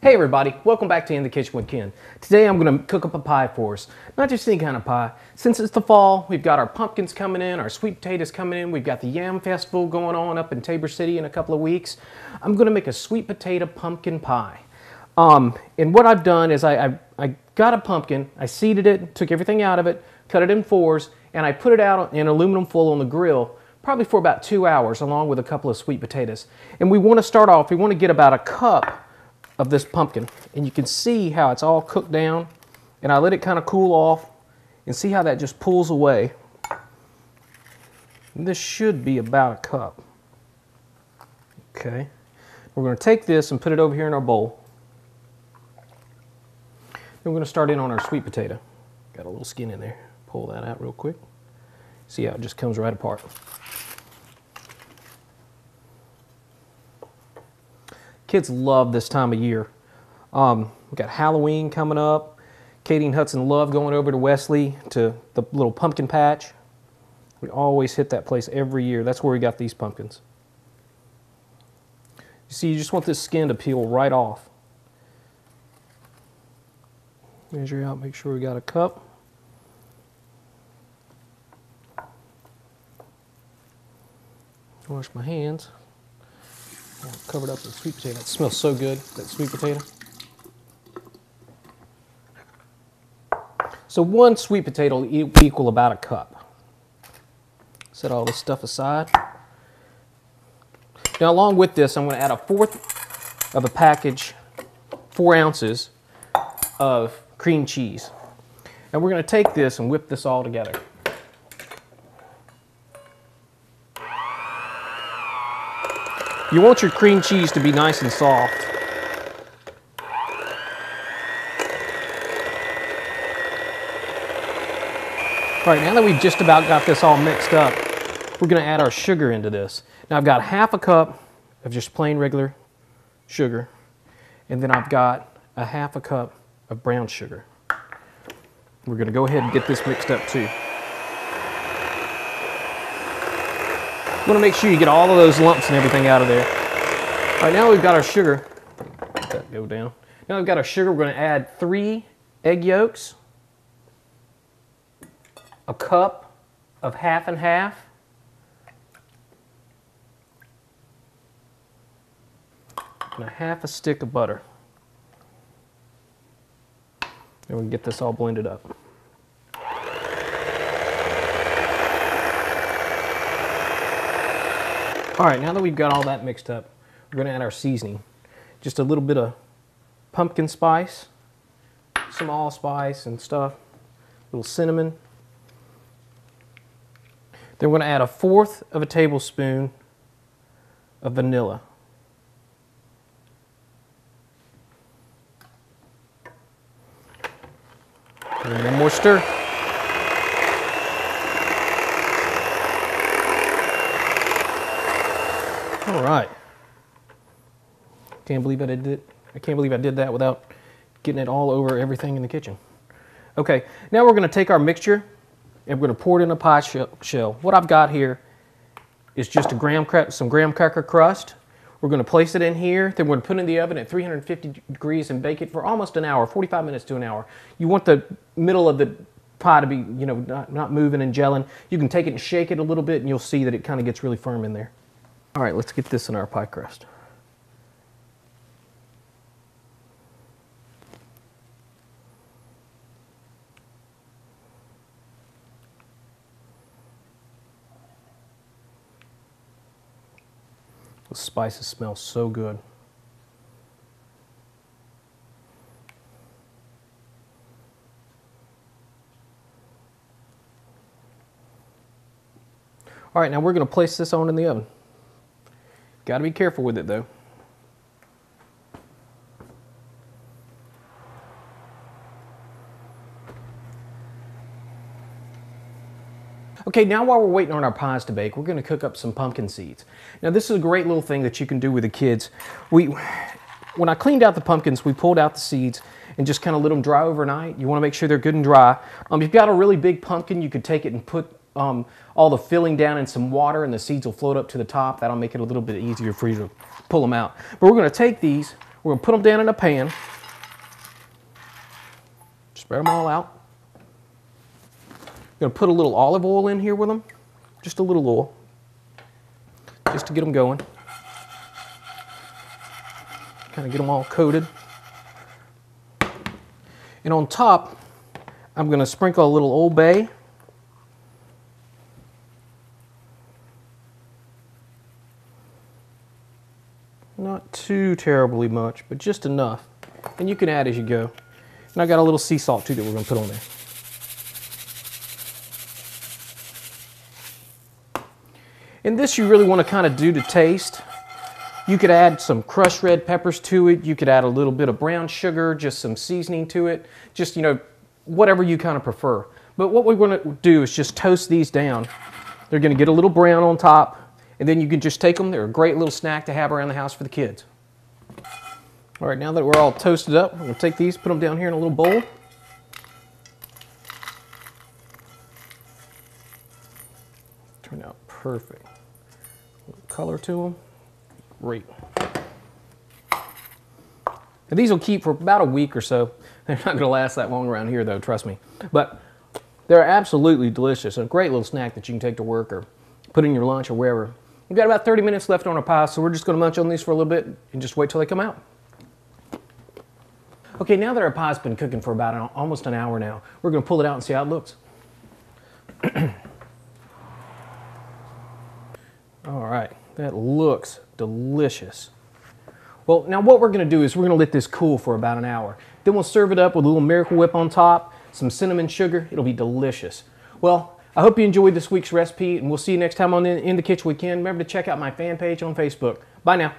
Hey everybody, welcome back to In the Kitchen with Ken. Today I'm going to cook up a pie for us. Not just any kind of pie. Since it's the fall, we've got our pumpkins coming in, our sweet potatoes coming in, we've got the Yam Festival going on up in Tabor City in a couple of weeks. I'm going to make a sweet potato pumpkin pie. And what I've done is I got a pumpkin, I seeded it, took everything out of it, cut it in fours, and I put it out in aluminum foil on the grill, probably for about 2 hours, along with a couple of sweet potatoes. And we want to start off, we want to get about a cup of this pumpkin, and you can see how it's all cooked down, and I let it kind of cool off and see how that just pulls away. And this should be about a cup. Okay, we're going to take this and put it over here in our bowl. Then we're going to start in on our sweet potato. Got a little skin in there. Pull that out real quick. See how it just comes right apart. Kids love this time of year. We've got Halloween coming up. Katie and Hudson love going over to Wesley to the little pumpkin patch. We always hit that place every year. That's where we got these pumpkins. You see, you just want this skin to peel right off. Measure out, make sure we got a cup. Wash my hands. Covered up with sweet potato. It smells so good, that sweet potato. So one sweet potato will equal about a cup. Set all this stuff aside. Now along with this, I'm going to add a fourth of a package, 4 ounces of cream cheese. And we're going to take this and whip this all together. You want your cream cheese to be nice and soft. All right, now that we've just about got this all mixed up, we're going to add our sugar into this. Now I've got half a cup of just plain regular sugar, and then I've got a half a cup of brown sugar. We're going to go ahead and get this mixed up too. You want to make sure you get all of those lumps and everything out of there. All right, now we've got our sugar. Let that go down. Now we've got our sugar. We're going to add 3 egg yolks, a cup of half and half, and a half a stick of butter. And we can get this all blended up. All right, now that we've got all that mixed up, we're going to add our seasoning. Just a little bit of pumpkin spice, some allspice and stuff, a little cinnamon. Then we're going to add a 1/4 of a tablespoon of vanilla. And one more stir. All right. Can't believe I did it. I can't believe I did that without getting it all over everything in the kitchen. Okay, now we're going to take our mixture and we're going to pour it in a pie shell. What I've got here is just some graham cracker crust. We're going to place it in here. Then we're going to put it in the oven at 350 degrees and bake it for almost an hour, 45 minutes to an hour. You want the middle of the pie to be, you know, not moving and gelling. You can take it and shake it a little bit and you'll see that it kind of gets really firm in there. All right, let's get this in our pie crust. The spices smell so good. All right, now we're going to place this on in the oven. Got to be careful with it though. Okay, now while we're waiting on our pies to bake, we're going to cook up some pumpkin seeds. Now this is a great little thing that you can do with the kids. When I cleaned out the pumpkins, we pulled out the seeds and just kind of let them dry overnight. You want to make sure they're good and dry. If you've got a really big pumpkin, you could take it and put all the filling down in some water and the seeds will float up to the top. That'll make it a little bit easier for you to pull them out. But we're going to take these, We're going to put them down in a pan. Spread them all out. Going to put a little olive oil in here with them. Just a little oil. Just to get them going. Kind of get them all coated. And on top, I'm going to sprinkle a little Old Bay. Not too terribly much, but just enough. And you can add as you go. And I got a little sea salt too that we're going to put on there. And this you really want to kind of do to taste. You could add some crushed red peppers to it. You could add a little bit of brown sugar, just some seasoning to it. Just, you know, whatever you kind of prefer. But what we're going to do is just toast these down. They're going to get a little brown on top. And then you can just take them. They're a great little snack to have around the house for the kids. All right, now that we're all toasted up, we're going to take these, put them down here in a little bowl. Turn out perfect. Color to them. Great. And these will keep for about a week or so. They're not going to last that long around here though, trust me. But they're absolutely delicious. A great little snack that you can take to work or put in your lunch or wherever. We've got about 30 minutes left on our pie, so we're just going to munch on these for a little bit and just wait till they come out. Okay, now that our pie's been cooking for about almost an hour now, we're going to pull it out and see how it looks. All right, that looks delicious. Well, now what we're going to do is we're going to let this cool for about an hour. Then we'll serve it up with a little Miracle Whip on top, some cinnamon sugar. It'll be delicious. Well, I hope you enjoyed this week's recipe, and we'll see you next time on In the Kitchen with Ken. Remember to check out my fan page on Facebook. Bye now.